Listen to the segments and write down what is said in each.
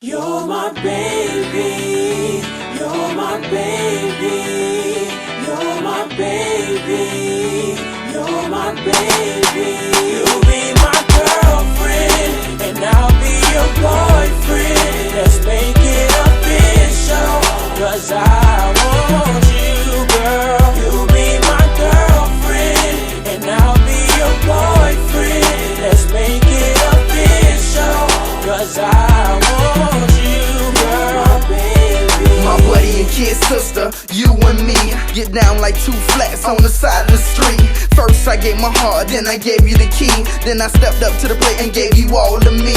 You're my baby, you're my baby, you're my baby, you're my baby. You'll be my girlfriend, and I'll be your boyfriend. Let's make it official, 'cause I want you, girl. You'll be my girlfriend, and I'll be your boyfriend. Let's make it official, 'cause I want you, girl, baby. My buddy and kid sister, you and me, get down like two flats on the side of the street. First I gave my heart, then I gave you the key. Then I stepped up to the plate and gave you all of me.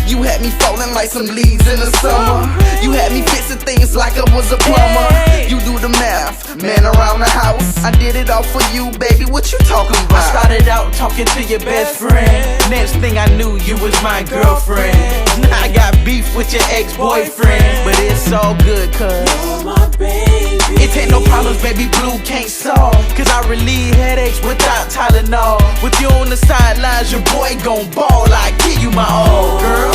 You had me falling like some leaves in the summer. You had me fixing things like I was a plumber. You do the math, man around the house. I did it all for you, baby, what you talking about? I started out talking to your best friend. Next thing I knew, you was my girlfriend. Now I got beef with your ex-boyfriend, but it's all good, cause You're my baby. it ain't no problems, baby blue can't solve. Cause I relieve headaches without Tylenol. With you on the sidelines, your boy gon' ball. I give you my all, girl.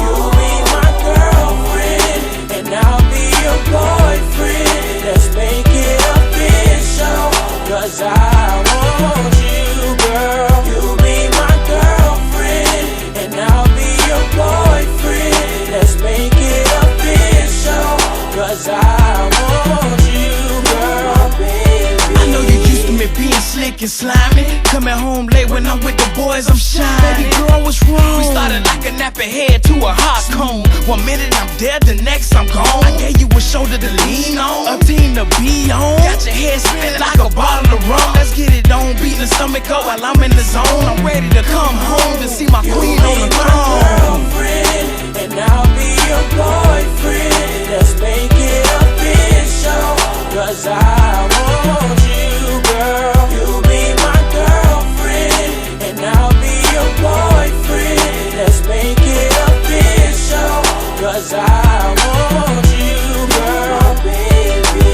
You'll be my girlfriend, and I'll be your boyfriend. Let's make it official, 'cause I want you, girl. You'll be my girlfriend, and I'll be your boyfriend. Let's make it official, 'cause I want you, girl, baby. I know you used to me being slick and slimy. Coming home late when I'm with the boys, I'm shy. Baby girl, what's wrong? We started like a nappy head to a hot cone. 1 minute I'm dead, the next I'm gone. I gave you a shoulder to lean on, a team to be on. Got your head spinning like a bottle of rum. Let's get it on, beating the stomach up while I'm in the zone. I'm ready to come home to see my queen on the throne. Girlfriend, and I'll be your boyfriend. Let's make it official, 'cause I want you, girl. You'll be my girlfriend, and I'll be your boyfriend. Let's make it official, 'cause I want you, girl, baby.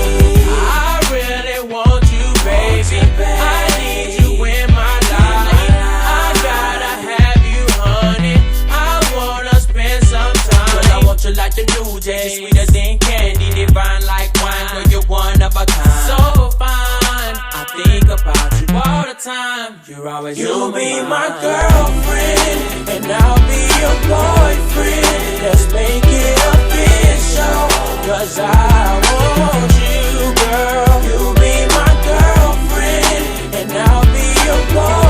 I really want you, baby. I need you in my life. I gotta have you, honey. I wanna spend some time. Well, I want you like the new day, sweeter than candy, divine like wine. Girl, you're one of a kind, so fine. I think about you all the time. You'll be my girlfriend, and I'll be your boyfriend. Let's make it official, 'cause I want you, girl. You'll be my girlfriend, and I'll be your boyfriend.